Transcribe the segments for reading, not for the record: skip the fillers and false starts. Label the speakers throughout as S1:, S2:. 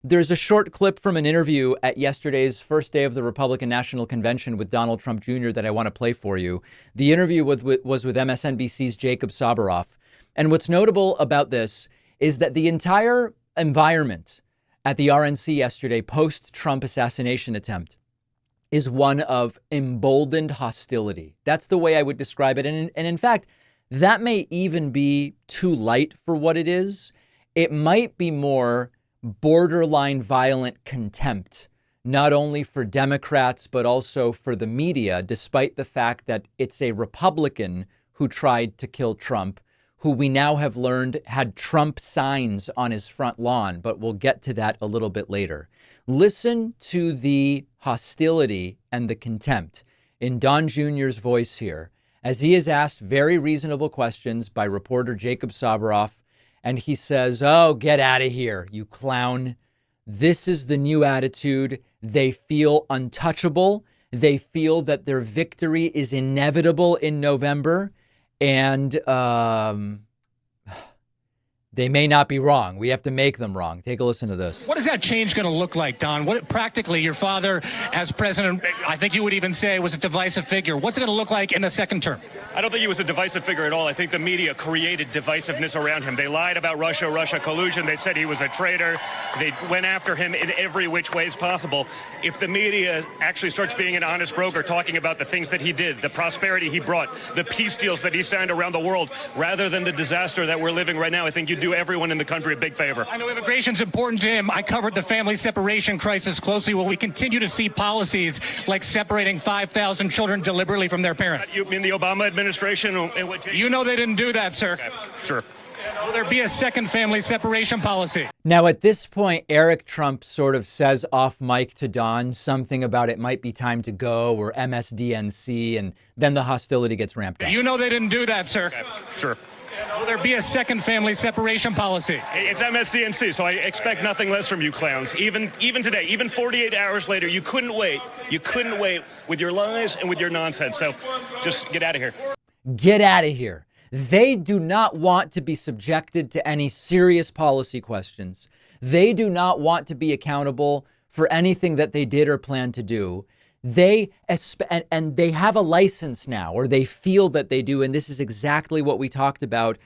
S1: There's a short clip from an interview at yesterday's first day of the Republican National Convention with Donald Trump Jr. that I want to play for you. The interview was with MSNBC's Jacob Soboroff. And what's notable about this is that the entire environment at the RNC yesterday, post-Trump assassination attempt, is one of emboldened hostility. That's the way I would describe it. And in fact, that may even be too light for what it is. It might be more borderline violent contempt, not only for Democrats, but also for the media, despite the fact that it's a Republican who tried to kill Trump, who we now have learned had Trump signs on his front lawn, but we'll get to that a little bit later. Listen to the hostility and the contempt in Don Jr.'s voice here, as he is asked very reasonable questions by reporter Jacob Soboroff. And he says, "Oh, get out of here, you clown. This is the new attitude. They feel untouchable. They feel that their victory is inevitable in November. And they may not be wrong. We have to make them wrong." Take a listen to this.
S2: What is that change going to look like, Don? What practically, your father as president, I think you would even say, was a divisive figure. What's it going to look like in the second term?
S3: I don't think he was a divisive figure at all. I think the media created divisiveness around him. They lied about Russia collusion. They said he was a traitor. They went after him in every which way possible. If the media actually starts being an honest broker, talking about the things that he did, the prosperity he brought, the peace deals that he signed around the world, rather than the disaster that we're living right now, I think you do everyone in the country a big favor.
S2: I know immigration's important to him. I covered the family separation crisis closely. Will we continue to see policies like separating 5,000 children deliberately from their parents?
S3: You mean the Obama administration?
S2: You know they didn't do that, sir.
S3: Okay, sure.
S2: Will there be a second family separation policy?
S1: Now, at this point, Eric Trump sort of says off mic to Don something about it might be time to go, or MSDNC, and then the hostility gets ramped up.
S2: You know they didn't do that, sir.
S3: Okay, sure.
S2: Will there be a second family separation policy?
S3: It's MSDNC, so I expect nothing less from you clowns. Even today, even 48 hours later, you couldn't wait. You couldn't wait with your lies and with your nonsense. So just get out of here.
S1: Get out of here. They do not want to be subjected to any serious policy questions. They do not want to be accountable for anything that they did or plan to do. They have a license now, or they feel that they do. And this is exactly what we talked about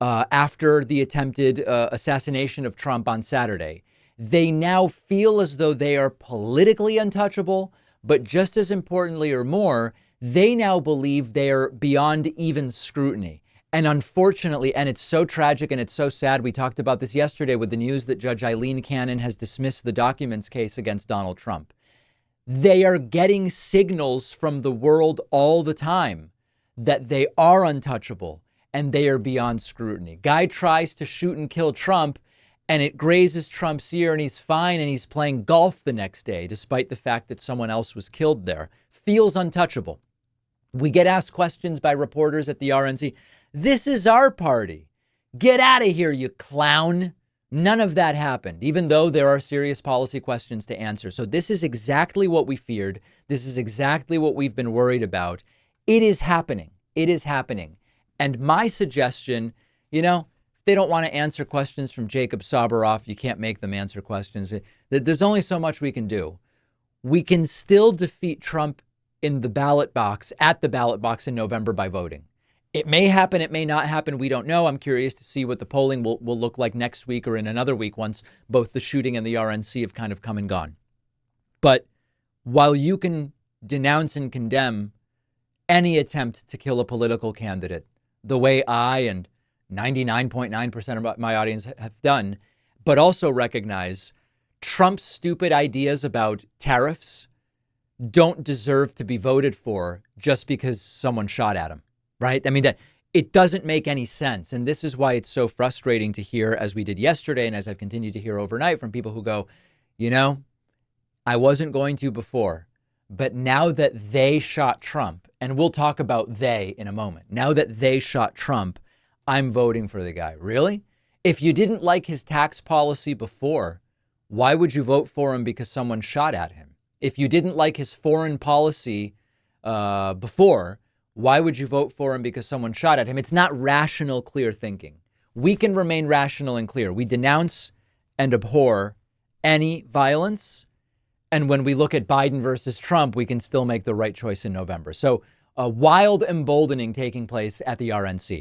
S1: after the attempted assassination of Trump on Saturday. They now feel as though they are politically untouchable, but just as importantly or more, they now believe they are beyond even scrutiny. And unfortunately, and it's so tragic and it's so sad, we talked about this yesterday with the news that Judge Eileen Cannon has dismissed the documents case against Donald Trump. They are getting signals from the world all the time that they are untouchable and they are beyond scrutiny. Guy tries to shoot and kill Trump and it grazes Trump's ear and he's fine and he's playing golf the next day, despite the fact that someone else was killed there. Feels untouchable. We get asked questions by reporters at the RNC. This is our party. Get out of here, you clown. None of that happened, even though there are serious policy questions to answer. So this is exactly what we feared. This is exactly what we've been worried about. It is happening. It is happening. And my suggestion, if they don't want to answer questions from Jacob Soboroff, you can't make them answer questions. There's only so much we can do. We can still defeat Trump in the ballot box, at the ballot box in November by voting. It may happen, it may not happen. We don't know. I'm curious to see what the polling will look like next week or in another week once both the shooting and the RNC have kind of come and gone. But while you can denounce and condemn any attempt to kill a political candidate, the way I and 99.9% of my audience have done, but also recognize Trump's stupid ideas about tariffs don't deserve to be voted for just because someone shot at him, right? I mean, that it doesn't make any sense. And this is why it's so frustrating to hear, as we did yesterday, and as I've continued to hear overnight from people who go, I wasn't going to before, but now that they shot Trump, and we'll talk about they in a moment, now that they shot Trump, I'm voting for the guy. Really? If you didn't like his tax policy before, why would you vote for him because someone shot at him? If you didn't like his foreign policy before, why would you vote for him because someone shot at him? It's not rational, clear thinking. We can remain rational and clear. We denounce and abhor any violence. And when we look at Biden versus Trump, we can still make the right choice in November. So a wild emboldening taking place at the RNC.